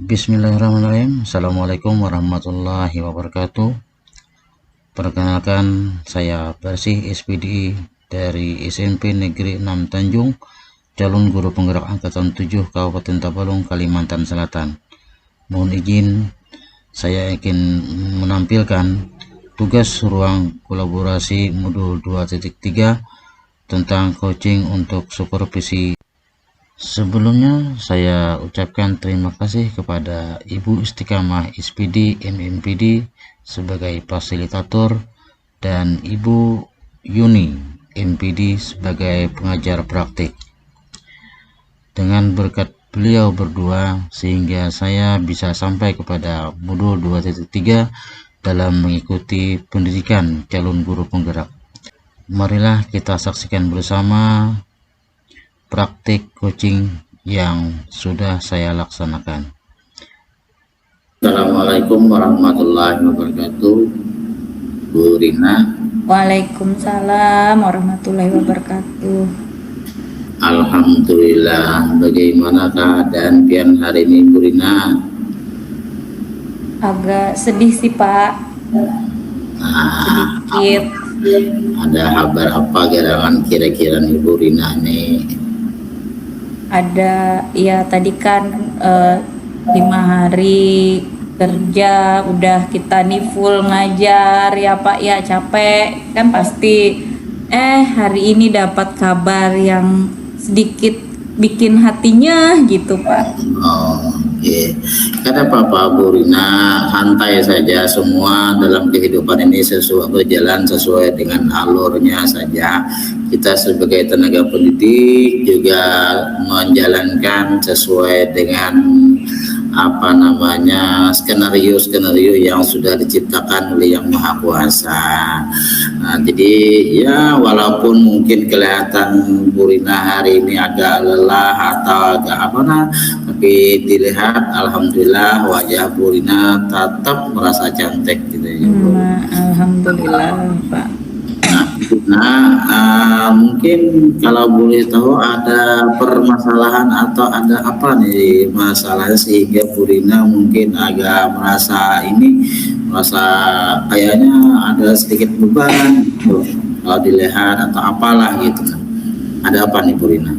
Bismillahirrahmanirrahim. Assalamualaikum warahmatullahi wabarakatuh. Perkenalkan, saya Bersih SPDI dari SMP Negeri 6 Tanjung, calon guru penggerak angkatan 7 Kabupaten Tabalong, Kalimantan Selatan. Mohon izin, saya ingin menampilkan tugas ruang kolaborasi modul 2.3 tentang coaching untuk supervisi. Sebelumnya saya ucapkan terima kasih kepada Ibu Istiqamah SPD MMPD sebagai fasilitator dan Ibu Yuni MPD sebagai pengajar praktik. Dengan berkat beliau berdua sehingga saya bisa sampai kepada modul 2.3 dalam mengikuti pendidikan calon guru penggerak. Marilah kita saksikan bersama praktik coaching yang sudah saya laksanakan. Assalamualaikum warahmatullahi wabarakatuh, Bu Rina. Waalaikumsalam warahmatullahi wabarakatuh. Alhamdulillah. Bagaimana keadaan pian hari ini, Bu Rina? Agak sedih sih, Pak. Sedikit. Ada kabar apa gerangan kira-kira nih, Bu Rina nih? Ada, ya tadi kan 5 hari kerja udah kita nih full ngajar ya Pak, ya capek kan pasti. Hari ini dapat kabar yang sedikit bikin hatinya gitu Pak. Oke. Kata Papa, Bu Rina, santai saja, semua dalam kehidupan ini berjalan sesuai dengan alurnya saja. Kita sebagai tenaga pendidik juga menjalankan sesuai dengan skenario yang sudah diciptakan oleh Yang Maha Kuasa. Jadi ya walaupun mungkin kelihatan Bu Rina hari ini agak lelah atau agak tapi dilihat alhamdulillah wajah Bu Rina tetap merasa cantik gitu ya. Alhamdulillah Pak. Mungkin kalau boleh tahu ada permasalahan atau ada apa nih masalahnya sehingga Bu Rina mungkin agak merasa kayaknya ada sedikit beban gitu, kalau dilihat atau apalah gitu. Ada apa nih Bu Rina?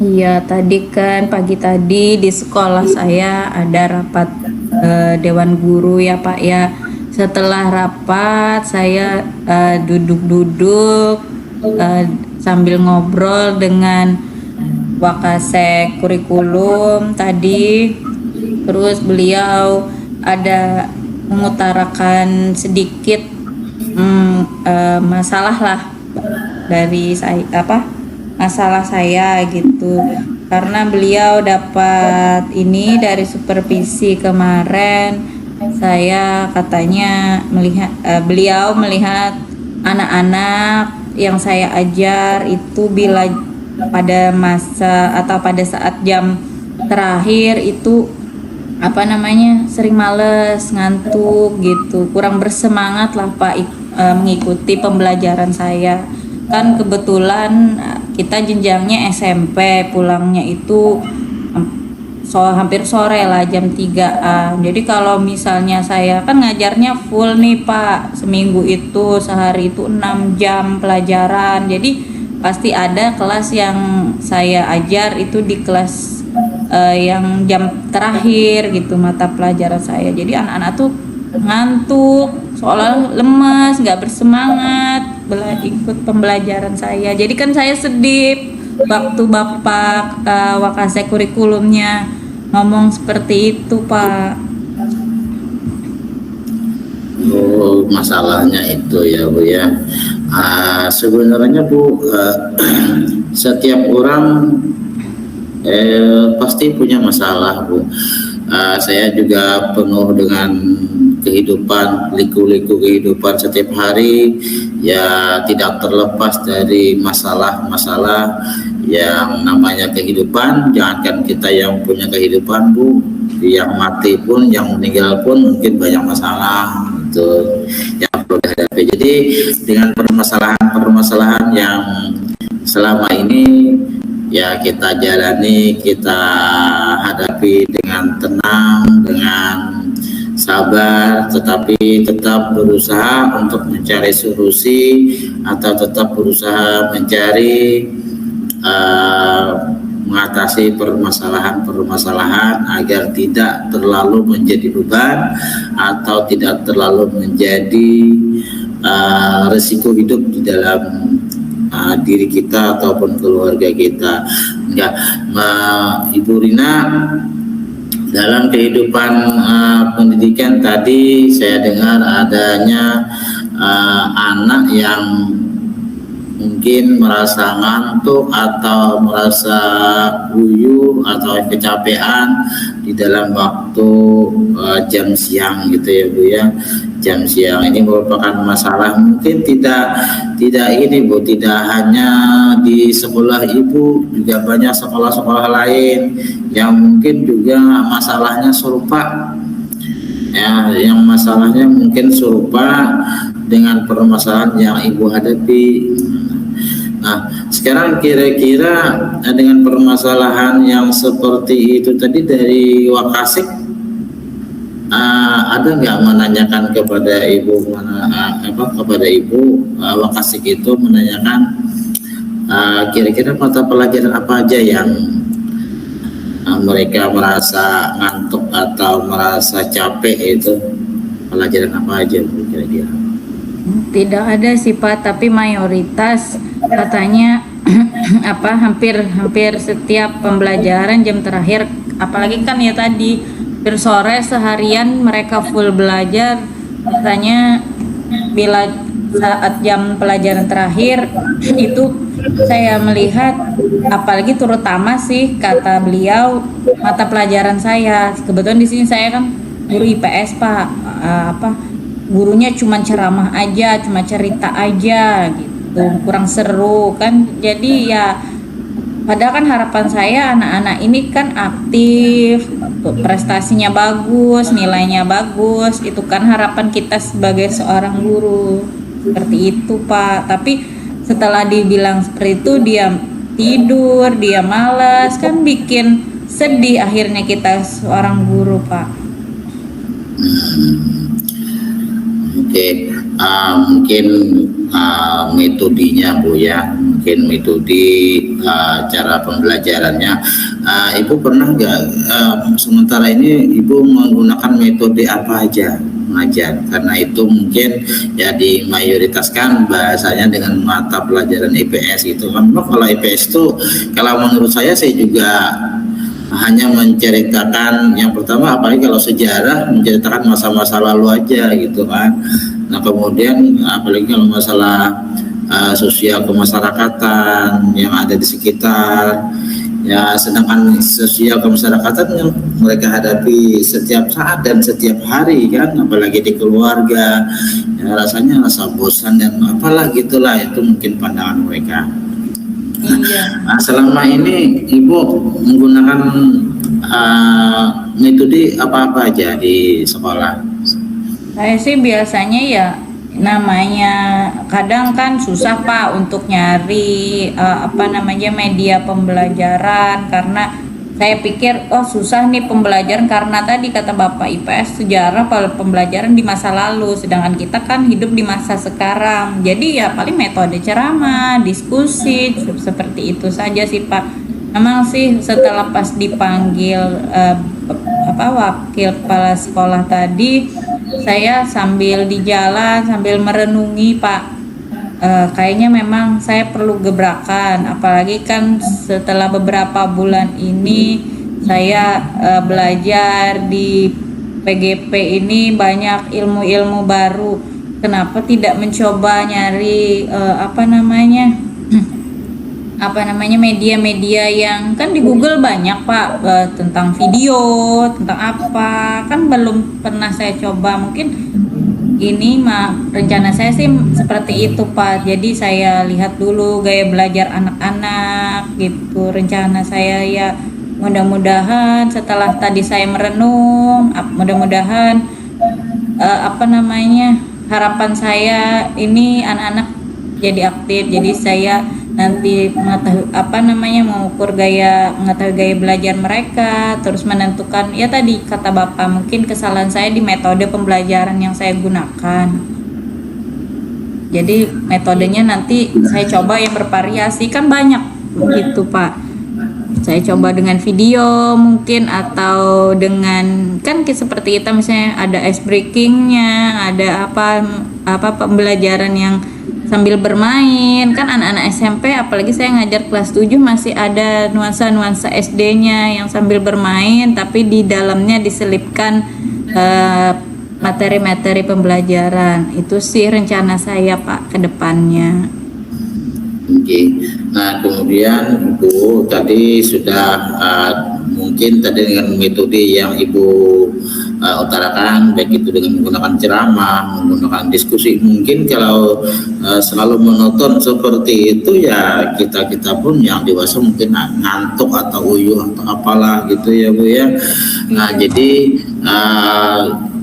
Iya, tadi kan pagi tadi di sekolah saya ada rapat Dewan Guru ya Pak ya. Setelah rapat saya duduk-duduk sambil ngobrol dengan Wakasek kurikulum tadi. Terus beliau ada mengutarakan sedikit masalah lah dari masalah saya gitu, karena beliau dapat ini dari supervisi kemarin. Saya katanya beliau melihat anak-anak yang saya ajar itu bila pada masa atau pada saat jam terakhir itu sering males, ngantuk gitu, kurang bersemangat lah Pak mengikuti pembelajaran saya. Kan kebetulan kita jenjangnya SMP, pulangnya itu hampir sore lah, jam 3-an. Jadi kalau misalnya saya kan ngajarnya full nih Pak, seminggu itu sehari itu 6 jam pelajaran. Jadi pasti ada kelas yang saya ajar itu di kelas yang jam terakhir gitu mata pelajaran saya. Jadi anak-anak tuh ngantuk, seolah lemas, nggak bersemangat ikut pembelajaran saya. Jadi kan saya sedih waktu Bapak Wakasek kurikulumnya ngomong seperti itu Pak. Masalahnya itu ya Bu ya. Sebenarnya Bu, setiap orang pasti punya masalah Bu. Saya juga penuh dengan kehidupan, liku-liku kehidupan setiap hari, ya tidak terlepas dari masalah-masalah yang namanya kehidupan. Jangankan kita yang punya kehidupan Bu, yang mati pun, yang meninggal pun mungkin banyak masalah itu yang perlu dihadapi. Jadi dengan permasalahan-permasalahan yang selama ini ya kita jalani, kita hadapi dengan tenang, sabar, tetapi tetap berusaha untuk mencari solusi atau tetap berusaha mencari mengatasi permasalahan-permasalahan agar tidak terlalu menjadi beban atau tidak terlalu menjadi resiko hidup di dalam diri kita ataupun keluarga kita. Enggak, Ibu Rina, dalam kehidupan pendidikan tadi saya dengar adanya anak yang mungkin merasa ngantuk atau merasa guyu atau kecapean di dalam waktu jam siang gitu ya Bu ya. Jam siang ini merupakan masalah mungkin tidak ini Bu, tidak hanya di sekolah Ibu, juga banyak sekolah-sekolah lain yang mungkin juga masalahnya serupa ya, yang masalahnya mungkin serupa dengan permasalahan yang Ibu hadapi. Nah, sekarang kira-kira dengan permasalahan yang seperti itu tadi dari Wakasik, ada nggak menanyakan kepada Ibu kepada Ibu Wakasik itu menanyakan kira-kira mata pelajaran apa aja yang mereka merasa ngantuk atau merasa capek, itu pelajaran apa aja Bu kira-kira? Tidak ada sih Pak, tapi mayoritas katanya hampir setiap pembelajaran jam terakhir, apalagi kan ya tadi hampir sore seharian mereka full belajar, katanya bila saat jam pelajaran terakhir itu saya melihat, apalagi terutama sih kata beliau mata pelajaran saya, kebetulan di sini saya kan guru IPS Pak, gurunya cuma ceramah aja, cuma cerita aja gitu, kurang seru kan. Jadi ya padahal kan harapan saya anak-anak ini kan aktif, prestasinya bagus, nilainya bagus, itu kan harapan kita sebagai seorang guru, seperti itu Pak. Tapi setelah dibilang seperti itu dia tidur, dia malas, kan bikin sedih akhirnya kita seorang guru Pak. Oke, mungkin metodenya Bu ya, mungkin metode cara pembelajarannya. Ibu pernah nggak sementara ini Ibu menggunakan metode apa aja mengajar? Karena itu mungkin ya dimayoritaskan bahasanya dengan mata pelajaran IPS itu. Memang kalau IPS itu, kalau menurut saya juga hanya menceritakan yang pertama, apalagi kalau sejarah, menceritakan masa-masa lalu aja gitu kan. Nah kemudian apalagi kalau masalah sosial kemasyarakatan yang ada di sekitar ya, sedangkan sosial kemasyarakatan yang mereka hadapi setiap saat dan setiap hari kan, apalagi di keluarga ya, rasanya rasa bosan dan apalah gitulah, itu mungkin pandangan mereka. Nah, selama ini Ibu menggunakan metode apa-apa aja di sekolah? Saya sih biasanya ya namanya kadang kan susah Pak untuk nyari media pembelajaran, karena saya pikir susah nih pembelajaran karena tadi kata Bapak IPS sejarah pembelajaran di masa lalu, sedangkan kita kan hidup di masa sekarang. Jadi ya paling metode ceramah, diskusi seperti itu saja sih Pak. Memang sih setelah pas dipanggil wakil kepala sekolah tadi, saya sambil di jalan sambil merenungi Pak. Kayaknya memang saya perlu gebrakan, apalagi kan setelah beberapa bulan ini saya belajar di PGP ini banyak ilmu-ilmu baru. Kenapa tidak mencoba nyari media-media yang kan di Google banyak Pak, tentang video, tentang apa, kan belum pernah saya coba. Mungkin ini rencana saya sih seperti itu Pak. Jadi saya lihat dulu gaya belajar anak-anak gitu. Rencana saya ya mudah-mudahan setelah tadi saya merenung, mudah-mudahan harapan saya ini anak-anak jadi aktif. Jadi saya nanti mengukur mengetahui gaya belajar mereka, terus menentukan ya tadi kata Bapak, mungkin kesalahan saya di metode pembelajaran yang saya gunakan. Jadi metodenya nanti saya coba yang bervariasi, kan banyak gitu Pak. Saya coba dengan video mungkin, atau dengan kan seperti kita misalnya ada ice breakingnya, ada apa pembelajaran yang sambil bermain, kan anak-anak SMP apalagi saya ngajar kelas 7 masih ada nuansa-nuansa SD-nya yang sambil bermain tapi di dalamnya diselipkan materi-materi pembelajaran. Itu sih rencana saya Pak ke depannya. Oke. Nah, kemudian Ibu tadi sudah mungkin tadi dengan metode yang Ibu utarakan, baik itu dengan menggunakan ceramah, menggunakan diskusi. Mungkin kalau selalu monoton seperti itu ya kita pun yang dewasa mungkin ngantuk atau uyuh atau apalah gitu ya Bu ya. Nah, jadi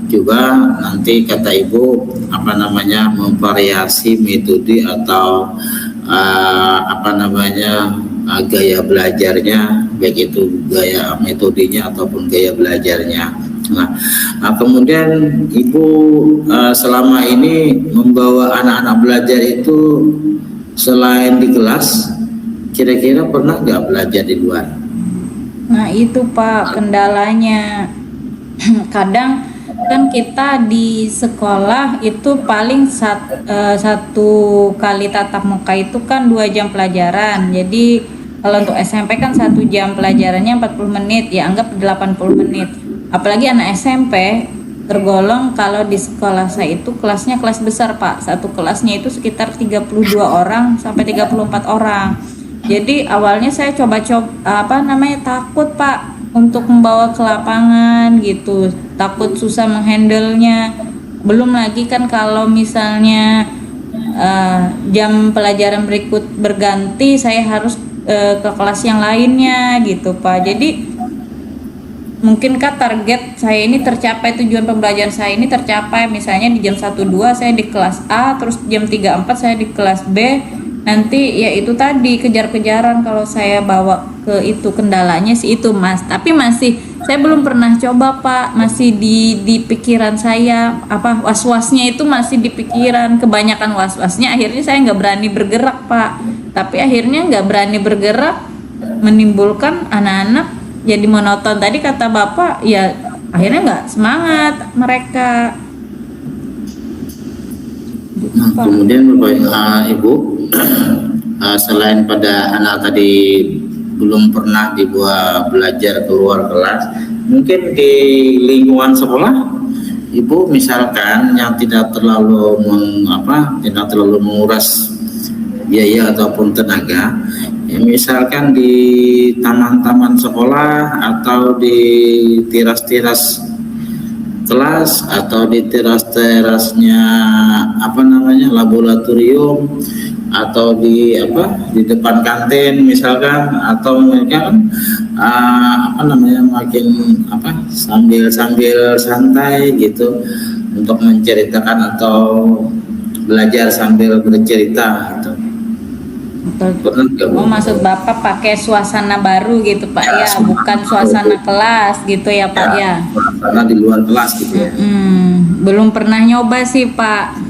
juga nanti kata Ibu memvariasi metode atau gaya belajarnya, baik itu gaya metodenya ataupun gaya belajarnya. Nah, kemudian Ibu selama ini membawa anak-anak belajar itu selain di kelas, kira-kira pernah nggak belajar di luar? Nah itu Pak kendalanya. Kadang kan kita di sekolah itu paling satu kali tatap muka itu kan 2 jam pelajaran. Jadi kalau untuk SMP kan 1 jam pelajarannya 40 menit, ya anggap 80 menit. Apalagi anak SMP tergolong kalau di sekolah saya itu kelasnya kelas besar Pak. Satu kelasnya itu sekitar 32 orang sampai 34 orang. Jadi awalnya saya takut Pak untuk membawa ke lapangan gitu, takut susah menghandlenya. Belum lagi kan kalau misalnya jam pelajaran berikut berganti, saya harus ke kelas yang lainnya gitu Pak. Jadi mungkinkah target saya ini tercapai, tujuan pembelajaran saya ini tercapai, misalnya di jam 1-2 saya di kelas A, terus jam 3-4 saya di kelas B. Nanti ya itu tadi kejar-kejaran kalau saya bawa ke itu, kendalanya sih itu Mas. Tapi saya belum pernah coba Pak, masih di pikiran saya, was-wasnya itu masih di pikiran, kebanyakan was-wasnya akhirnya saya nggak berani bergerak Pak. Tapi akhirnya nggak berani bergerak menimbulkan anak-anak jadi monoton. Tadi kata Bapak ya akhirnya nggak semangat mereka. Nah, kemudian Ibu selain pada anak tadi belum pernah dibuat belajar keluar kelas, mungkin di lingkungan sekolah Ibu misalkan yang tidak terlalu menguras biaya ataupun tenaga, ya misalkan di taman-taman sekolah atau di teras-teras kelas atau di teras-terasnya laboratorium atau di depan kantin misalkan, atau mungkin sambil santai gitu untuk menceritakan atau belajar sambil bercerita gitu. Maksud Bapak pakai suasana baru gitu Pak ya, bukan suasana kelas gitu ya Pak ya. Suasana di luar kelas gitu ya. Belum pernah nyoba sih Pak.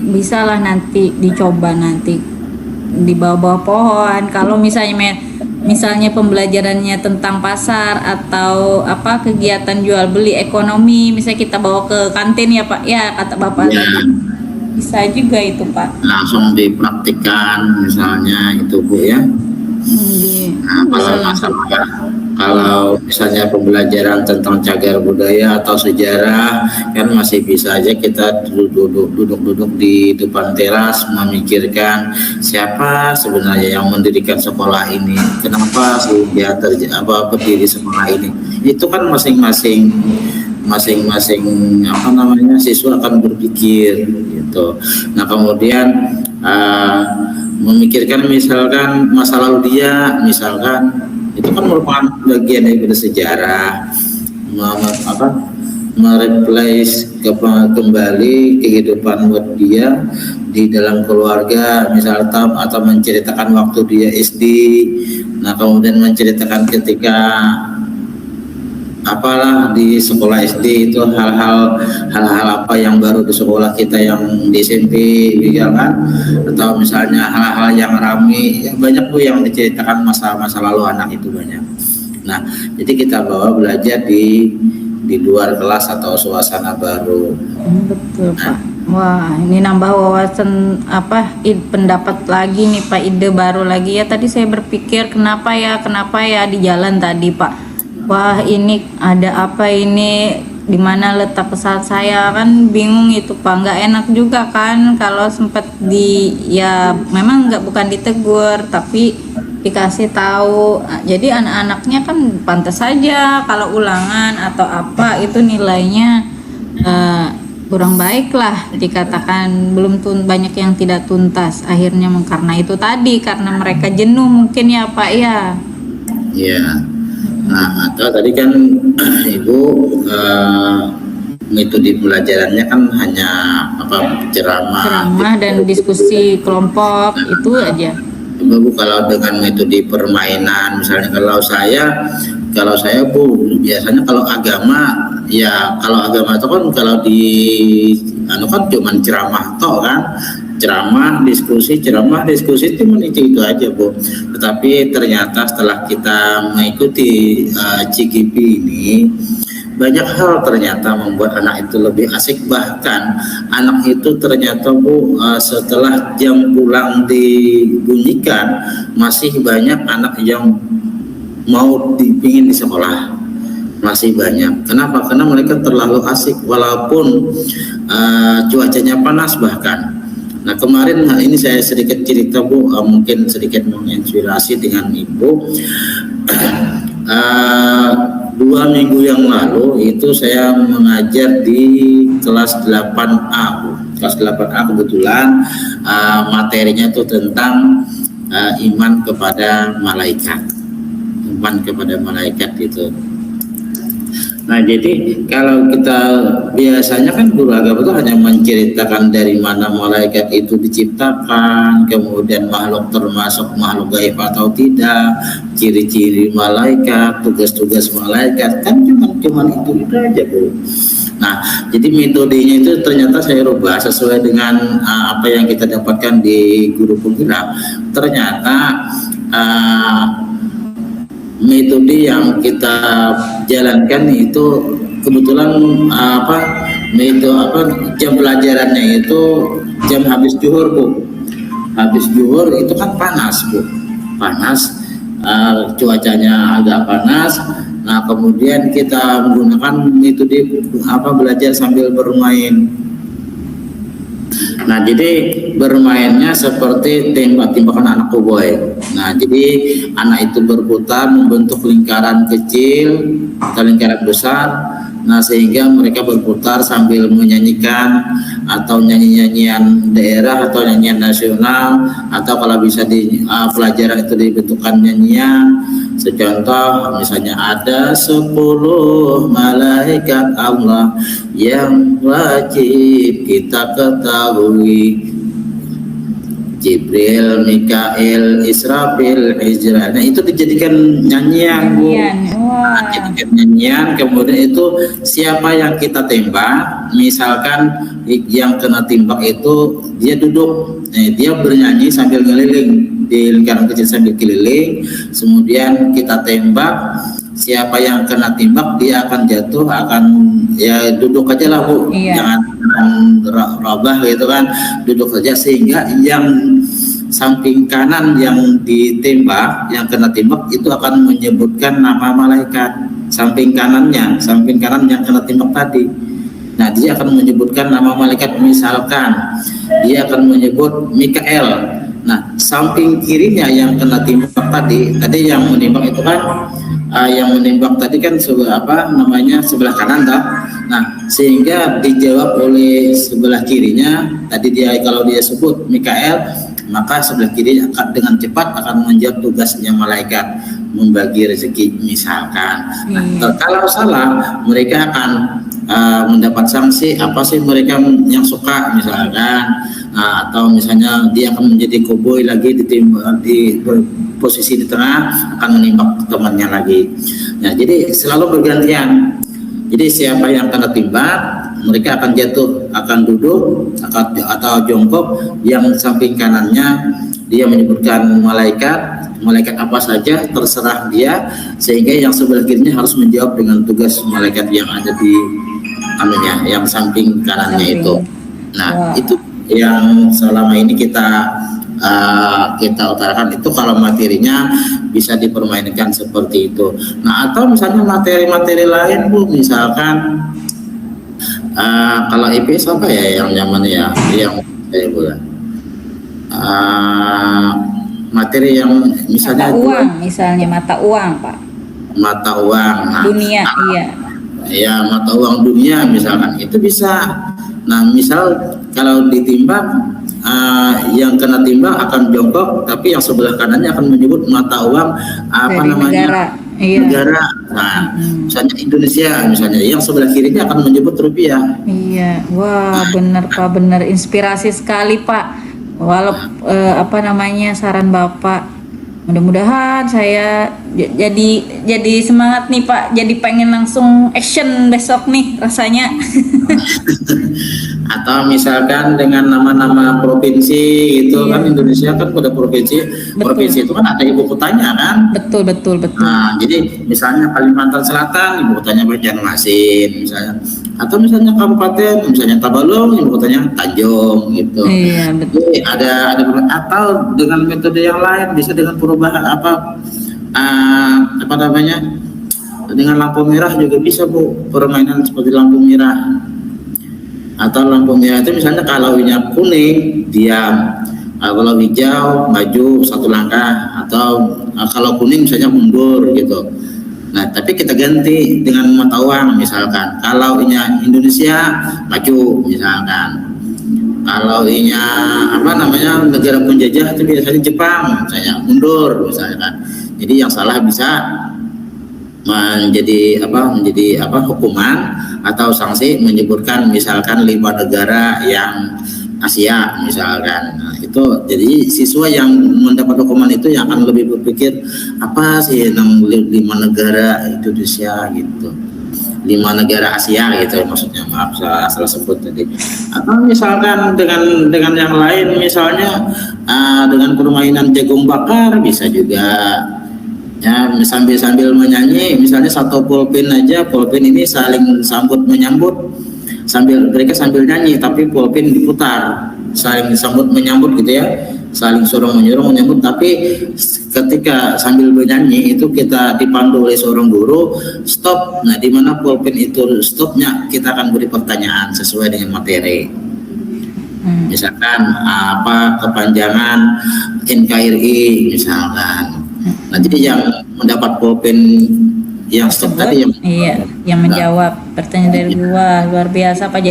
Bisa lah nanti dicoba, nanti di bawah pohon. Kalau misalnya pembelajarannya tentang pasar atau kegiatan jual beli ekonomi, misalnya kita bawa ke kantin ya Pak ya, kata Bapak tadi. Bisa juga itu Pak. Langsung dipraktikkan misalnya itu Bu ya. Kalau misalnya pembelajaran tentang cagar budaya atau sejarah kan masih bisa aja kita duduk di depan teras memikirkan siapa sebenarnya yang mendirikan sekolah ini, kenapa sih dia berdiri sekolah ini. Itu kan masing-masing siswa akan berpikir gitu. Nah kemudian memikirkan misalkan masa lalu dia, misalkan itu kan merupakan bagian dari sejarah, mereplace kembali kehidupan buat dia di dalam keluarga, misalnya atau menceritakan waktu dia SD. Nah, kemudian menceritakan ketika apalah di sekolah SD itu hal-hal apa yang baru di sekolah kita yang di SMP, ya kan, atau misalnya hal-hal yang ramai ya, banyak tuh yang diceritakan masa-masa lalu anak itu banyak. Nah, jadi kita bawa belajar di luar kelas atau suasana baru. Betul Pak. Wah, ini nambah wawasan pendapat lagi nih Pak, ide baru lagi ya. Tadi saya berpikir kenapa ya di jalan tadi Pak. Wah, ini ada apa ini? Di mana letak pesawat saya, kan bingung itu Pak. Nggak enak juga kan kalau sempat memang bukan ditegur tapi dikasih tahu. Jadi anak-anaknya kan pantas saja kalau ulangan atau apa itu nilainya kurang baik lah, dikatakan banyak yang tidak tuntas akhirnya karena itu tadi, karena mereka jenuh mungkin ya Pak ya. Iya. Nah, atau tadi kan Ibu metode pelajarannya kan hanya ceramah gitu. Dan diskusi kelompok itu aja. Bu, kalau dengan metode permainan misalnya, kalau saya Bu biasanya kalau agama itu kan kalau di kan cuma ceramah toh kan, ceramah diskusi itu aja Bu. Tetapi ternyata setelah kita mengikuti CGP ini, banyak hal ternyata membuat anak itu lebih asik. Bahkan anak itu ternyata Bu, setelah jam pulang dibunyikan masih banyak anak yang mau ingin di sekolah, masih banyak. Kenapa? Karena mereka terlalu asik walaupun cuacanya panas bahkan. Nah, kemarin ini saya sedikit cerita Bu, mungkin sedikit menginspirasi dengan Ibu. 2 minggu yang lalu itu saya mengajar di kelas 8A Bu. Kelas 8A kebetulan materinya itu tentang iman kepada malaikat. Iman kepada malaikat itu. Nah, jadi kalau kita biasanya kan guru agama itu hanya menceritakan dari mana malaikat itu diciptakan, kemudian makhluk termasuk makhluk gaib atau tidak, ciri-ciri malaikat, tugas-tugas malaikat, kan cuma itu aja Bu. Nah, jadi metodenya itu ternyata saya rubah sesuai dengan apa yang kita dapatkan di guru penggerak. Ternyata metode yang kita jalankan itu kebetulan jam pelajarannya itu jam habis zuhur Bu. Habis zuhur itu kan panas Bu, cuacanya agak panas. Nah, kemudian kita menggunakan metode belajar sambil bermain. Nah, jadi bermainnya seperti tembak-tembakan anak koboi. Nah, jadi anak itu berputar membentuk lingkaran kecil atau lingkaran besar. Nah, sehingga mereka berputar sambil menyanyikan atau nyanyian daerah atau nyanyian nasional, atau kalau bisa di pelajaran itu dibentukkan nyanyian. Secontoh misalnya ada 10 malaikat Allah yang wajib kita ketahui, Jibril, Mikail, Israfil, Hijrah. Nah, itu dijadikan nyanyian Bu. Dijadikan nyanyian. Kemudian itu siapa yang kita tembak, misalkan yang kena tembak itu dia duduk, dia bernyanyi sambil ngeliling di lingkaran kecil sambil keliling. Kemudian kita tembak, siapa yang kena tembak dia akan jatuh, duduk aja lah Bu. Jangan robah gitu kan, duduk saja, sehingga yang samping kanan yang ditembak, yang kena tembak itu akan menyebutkan nama malaikat samping kanan yang kena tembak tadi. Nah, dia akan menyebutkan nama malaikat, misalkan dia akan menyebut Mikael. Nah, samping kirinya yang kena tembak tadi yang menembak itu kan yang menembak tadi kan sebelah sebelah kanan toh. Nah, sehingga dijawab oleh sebelah kirinya. Tadi kalau dia sebut Mikael, maka sebelah kiri dengan cepat akan menjawab tugasnya malaikat membagi rezeki misalkan. Nah, kalau salah mereka akan mendapat sanksi, apa sih mereka yang suka misalkan, atau misalnya dia akan menjadi koboi lagi di posisi di tengah akan menembak temannya lagi. Nah, jadi selalu bergantian. Jadi siapa yang kena timbak, mereka akan jatuh, akan duduk, atau jongkok. Yang samping kanannya dia menyebutkan malaikat apa saja terserah dia, sehingga yang sebelah kirinya harus menjawab dengan tugas malaikat yang ada di yang samping kanannya itu. Nah, itu yang selama ini kita utarakan, itu kalau materinya bisa dipermainkan seperti itu. Nah, atau misalnya materi-materi lain Bu, misalkan kalau IPS apa ya yang nyaman ya, yang saya buat materi yang misalnya mata uang, misalnya mata uang Pak, mata uang, dunia, iya ya, mata uang dunia misalkan itu bisa. Nah, misal kalau ditimbang, yang kena timbang akan jongkok, tapi yang sebelah kanannya akan menyebut mata uang apa dari namanya negara, iya. negara. Nah, misalnya Indonesia, misalnya yang sebelah kirinya akan menyebut rupiah. Iya, wah bener Pak, bener inspirasi sekali Pak. Walau apa namanya saran Bapak, mudah-mudahan saya jadi semangat nih Pak, jadi pengen langsung action besok nih rasanya. Atau misalkan dengan nama-nama provinsi itu kan, Indonesia kan pada provinsi, provinsi itu kan ada ibu kotanya kan. Betul. Nah, jadi misalnya Kalimantan Selatan ibu kotanya Banjarmasin misalnya, atau misalnya kabupaten misalnya Tabalong ibu kotanya Tanjung gitu. Iya, betul. Jadi ada atau dengan metode yang lain, bisa dengan perubahan apa namanya, dengan lampu merah juga bisa Bu, permainan seperti lampu merah. Atau lampu merah itu misalnya kalau ininya kuning diam, kalau hijau maju satu langkah, atau kalau kuning misalnya mundur gitu. Nah, tapi kita ganti dengan mata uang misalkan, kalau ininya Indonesia maju misalkan, kalau ininya apa namanya negara penjajah itu biasanya Jepang misalnya mundur misalkan. Jadi yang salah bisa menjadi hukuman atau sanksi, menyebutkan misalkan 5 negara yang Asia misalkan. Nah, itu jadi siswa yang mendapat hukuman itu yang akan lebih berpikir apa sih 5 negara Indonesia gitu, 5 negara Asia gitu maksudnya, maaf salah sebut tadi. Atau misalkan dengan yang lain, misalnya dengan permainan jagung bakar bisa juga ya, sambil menyanyi, misalnya satu pulpen aja, pulpen ini saling sambut menyambut, mereka sambil nyanyi tapi pulpen diputar, saling sambut menyambut gitu ya, saling suruh menyambut, tapi ketika sambil bernyanyi itu kita dipandu oleh seorang guru stop. Nah, di mana pulpen itu stopnya, kita akan beri pertanyaan sesuai dengan materi. Misalkan apa kepanjangan NKRI misalkan. Nah, jadi yang mendapat pulpen yang stop tadi yang menjawab pertanyaan dari luar biasa Pak.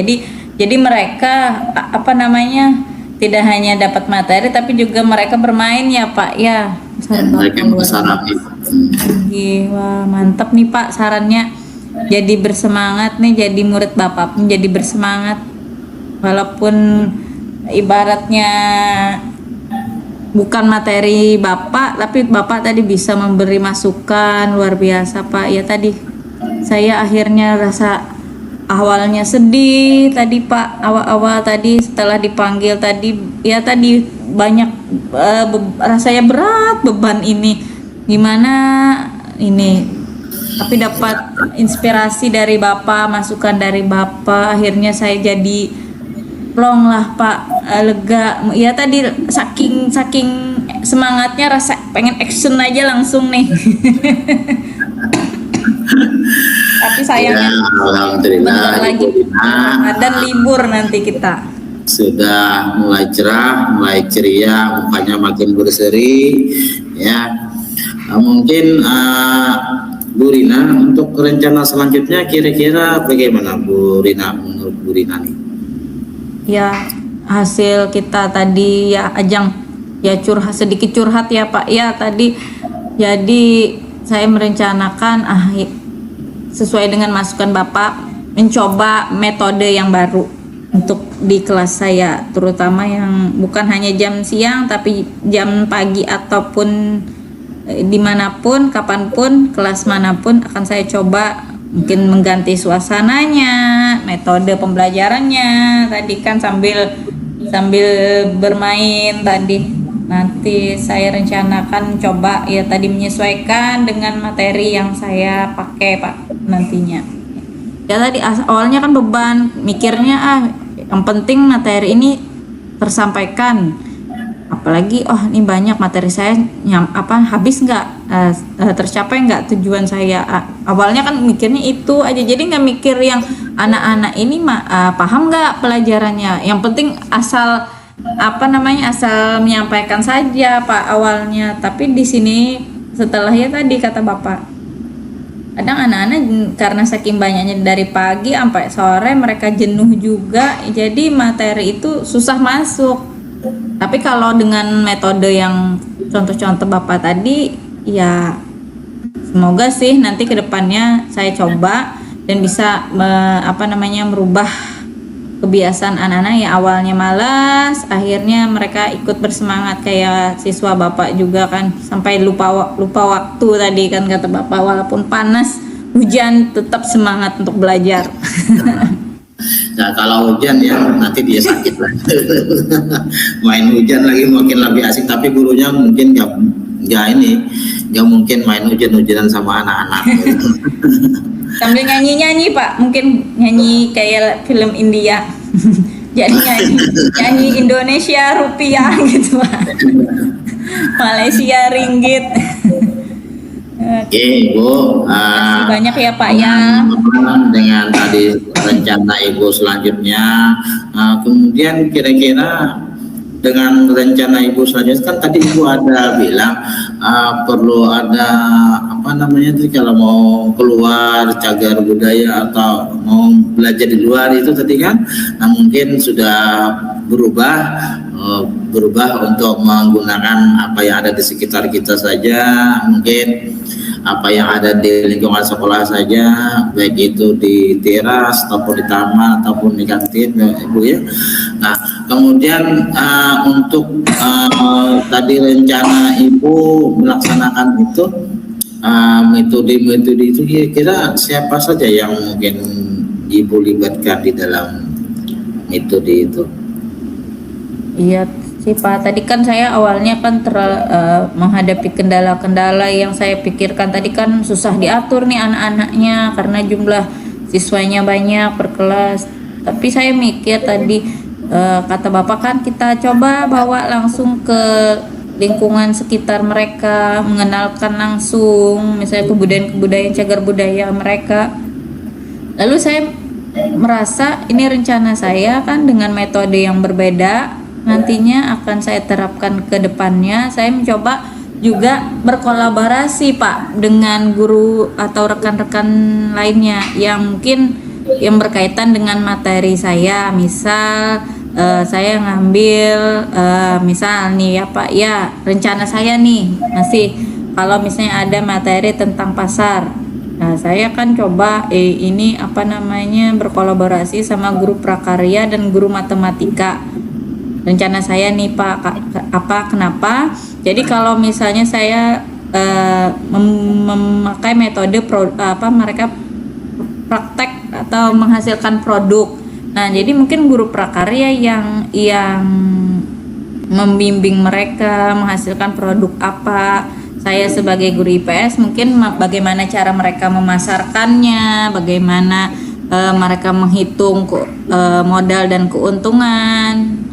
Jadi mereka apa namanya tidak hanya dapat materi tapi juga mereka bermain ya Pak ya. Mereka bersarap. Wah, mantap nih Pak sarannya. Jadi bersemangat nih, jadi murid Bapak pun jadi bersemangat. Walaupun ibaratnya bukan materi Bapak, tapi Bapak tadi bisa memberi masukan luar biasa Pak. Ya tadi saya akhirnya rasa awalnya sedih tadi Pak, awal-awal tadi setelah dipanggil tadi ya tadi banyak rasanya berat beban ini gimana ini, tapi dapat inspirasi dari Bapak, masukan dari Bapak, akhirnya saya jadi plong lah Pak, lega ya tadi saking semangatnya rasa pengen action aja langsung nih. Tapi sayangnya alhamdulillah lagi dan libur nanti kita sudah mulai cerah, mulai ceria, mukanya makin berseri ya. Mungkin Bu Rina untuk rencana selanjutnya kira-kira bagaimana Bu Rina, menurut Bu Rina nih? Ya, hasil kita tadi ya Ajang ya sedikit curhat ya Pak ya tadi. Jadi saya merencanakan sesuai dengan masukan Bapak mencoba metode yang baru untuk di kelas saya, terutama yang bukan hanya jam siang tapi jam pagi ataupun dimanapun, kapanpun, kelas manapun akan saya coba. Mungkin mengganti suasananya, metode pembelajarannya tadi kan sambil bermain tadi. Nanti saya rencanakan coba ya tadi menyesuaikan dengan materi yang saya pakai Pak nantinya. Ya tadi awalnya kan beban mikirnya yang penting materi ini tersampaikan. Apalagi ini banyak materi saya habis nggak, tercapai nggak tujuan saya. Awalnya kan mikirnya itu aja, jadi nggak mikir yang anak-anak ini paham nggak pelajarannya. Yang penting asal asal menyampaikan saja Pak awalnya. Tapi di sini setelahnya tadi kata Bapak, kadang anak-anak karena saking banyaknya dari pagi sampai sore mereka jenuh juga, jadi materi itu susah masuk. Tapi kalau dengan metode yang contoh-contoh Bapak tadi, ya semoga sih nanti kedepannya saya coba dan bisa merubah kebiasaan anak-anak yang awalnya malas, akhirnya mereka ikut bersemangat kayak siswa Bapak juga kan, sampai lupa waktu tadi kan kata Bapak, walaupun panas hujan tetap semangat untuk belajar. Nah kalau hujan ya nanti dia sakit lah. Main hujan lagi mungkin lebih asik, tapi gurunya mungkin nggak mungkin main hujan-hujanan sama anak-anak. Sambil nyanyi-nyanyi Pak, mungkin nyanyi kayak film India. Jadi nyanyi Indonesia rupiah gitu Pak. Malaysia ringgit. Oke Bu, banyak ya Pak ya. Dengan tadi rencana Ibu selanjutnya, kemudian kira-kira dengan rencana Ibu selanjutnya kan tadi Ibu ada bilang perlu ada kalau mau keluar cagar budaya atau mau belajar di luar itu tadi kan, mungkin sudah berubah untuk menggunakan apa yang ada di sekitar kita saja, mungkin apa yang ada di lingkungan sekolah saja, baik itu di teras ataupun di taman ataupun di kantin Ibu ya. Nah kemudian untuk tadi rencana Ibu melaksanakan itu, metode itu kira-kira siapa saja yang mungkin Ibu libatkan di dalam metode itu? Iya sih Pak, tadi kan saya awalnya kan menghadapi kendala-kendala yang saya pikirkan tadi kan susah diatur nih anak-anaknya karena jumlah siswanya banyak per kelas. Tapi saya mikir tadi kata Bapak kan kita coba bawa langsung ke lingkungan sekitar mereka, mengenalkan langsung misalnya kebudayaan cagar budaya mereka. Lalu saya merasa ini rencana saya kan dengan metode yang berbeda nantinya akan saya terapkan ke depannya. Saya mencoba juga berkolaborasi Pak dengan guru atau rekan-rekan lainnya yang mungkin yang berkaitan dengan materi saya. Misal saya ngambil misal nih ya Pak ya, rencana saya nih masih kalau misalnya ada materi tentang pasar. Nah, saya kan coba ini berkolaborasi sama guru prakarya dan guru matematika. Rencana saya nih Pak, kenapa? Jadi kalau misalnya saya memakai metode mereka praktek atau menghasilkan produk. Nah, jadi mungkin guru prakarya yang membimbing mereka menghasilkan produk apa. Saya sebagai guru IPS mungkin bagaimana cara mereka memasarkannya, bagaimana mereka menghitung modal dan keuntungan.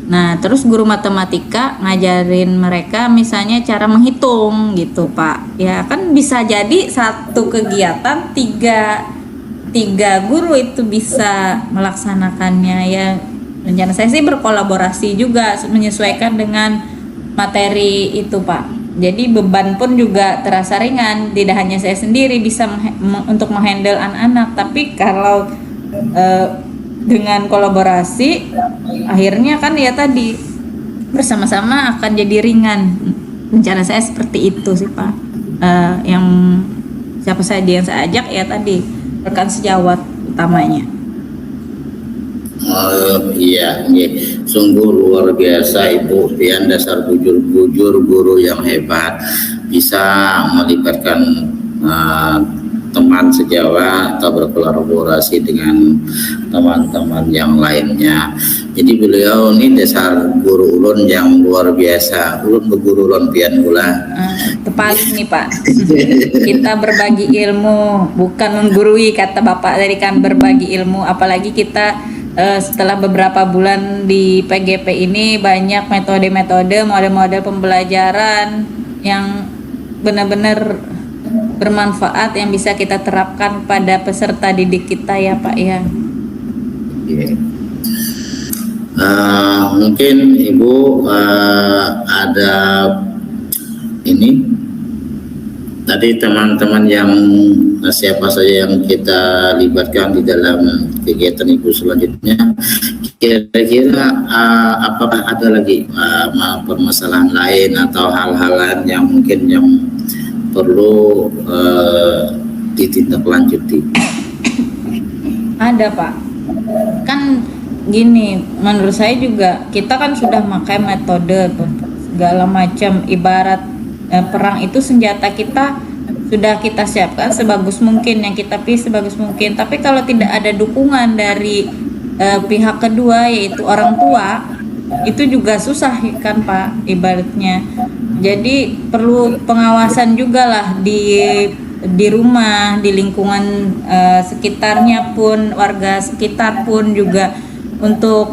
Nah, terus guru matematika ngajarin mereka misalnya cara menghitung gitu Pak. Ya kan bisa jadi satu kegiatan tiga guru itu bisa melaksanakannya ya. Rencana saya sih berkolaborasi juga menyesuaikan dengan materi itu Pak. Jadi beban pun juga terasa ringan, tidak hanya saya sendiri bisa untuk menghandle anak-anak, tapi kalau dengan kolaborasi akhirnya kan ya tadi bersama-sama akan jadi ringan. Rencana saya seperti itu sih Pak. Yang siapa saja yang saya ajak ya tadi rekan sejawat utamanya. Oh iya, sungguh luar biasa Ibu Pian, dasar bujur-bujur guru yang hebat, bisa melibatkan teman sejawat atau berkolaborasi dengan teman-teman yang lainnya. Jadi beliau ini dasar guru ulun yang luar biasa. Ulun berguru ulun pian pula. Tepat nih Pak. Kita berbagi ilmu, bukan menggurui, kata Bapak tadi kan, berbagi ilmu. Apalagi kita setelah beberapa bulan di PGP ini banyak metode-metode, model-model pembelajaran yang benar-benar bermanfaat yang bisa kita terapkan pada peserta didik kita ya Pak ya. Mungkin Ibu ada ini tadi teman-teman yang siapa saja yang kita libatkan di dalam kegiatan Ibu selanjutnya, kira-kira apakah ada lagi permasalahan lain atau hal-hal lain yang mungkin yang perlu ditindaklanjuti? Ada Pak, kan gini, menurut saya juga kita kan sudah pakai metode segala macam, ibarat perang itu senjata kita sudah kita siapkan sebagus mungkin, yang kita pilih sebagus mungkin, tapi kalau tidak ada dukungan dari pihak kedua yaitu orang tua, itu juga susah kan Pak ibaratnya. Jadi perlu pengawasan juga lah di rumah, di lingkungan sekitarnya pun, warga sekitar pun juga untuk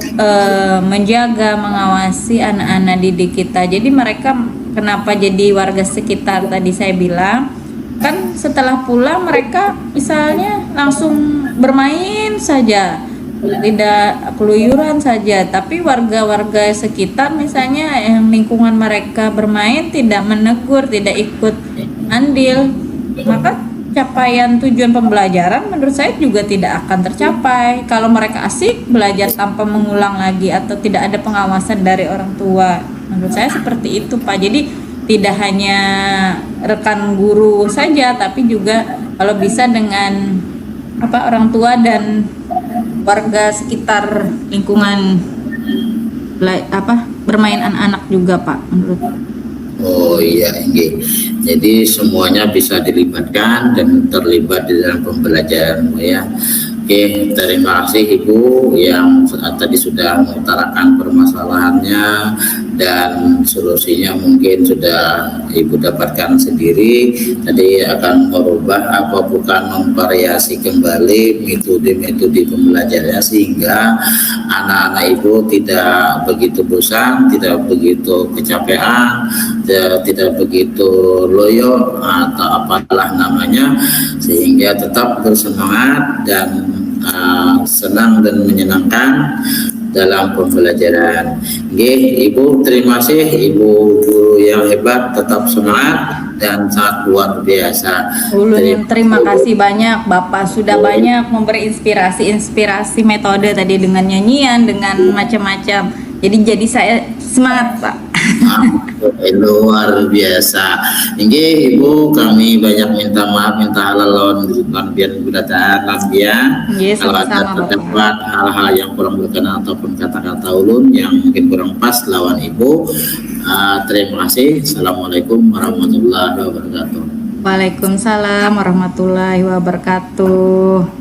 menjaga, mengawasi anak-anak didik kita. Jadi mereka kenapa jadi warga sekitar tadi saya bilang, kan setelah pulang mereka misalnya langsung bermain saja, tidak keluyuran saja, tapi warga-warga sekitar misalnya yang lingkungan mereka bermain tidak menegur, tidak ikut andil, maka capaian tujuan pembelajaran menurut saya juga tidak akan tercapai kalau mereka asik belajar tanpa mengulang lagi atau tidak ada pengawasan dari orang tua. Menurut saya seperti itu Pak. Jadi tidak hanya rekan guru saja, tapi juga kalau bisa dengan orang tua dan warga sekitar lingkungan bermain anak-anak juga Pak menurut. Oh iya, jadi semuanya bisa dilibatkan dan terlibat di dalam pembelajaran ya. Oke, terima kasih Ibu yang tadi sudah mengutarakan permasalahannya dan solusinya mungkin sudah Ibu dapatkan sendiri. Tadi akan merubah bukan memvariasi kembali metode-metode pembelajarannya sehingga anak-anak Ibu tidak begitu bosan, tidak begitu kecapean, tidak begitu loyo atau apalah namanya, sehingga tetap bersemangat dan senang dan menyenangkan dalam pembelajaran. Ibu, terima kasih Ibu guru yang hebat, tetap semangat dan sangat luar biasa. Ulun terima kasih banyak Bapak, sudah banyak memberi inspirasi metode tadi dengan nyanyian, dengan macam-macam. Jadi saya semangat Pak. Luar biasa. Ini Ibu, kami banyak minta maaf, minta halalon bukan biar budatan lambian. Kalau ada terdapat hal-hal yang kurang berkenan ataupun kata-kata ulun yang mungkin kurang pas lawan Ibu. Terima kasih. Assalamualaikum warahmatullahi wabarakatuh. Waalaikumsalam warahmatullahi wabarakatuh.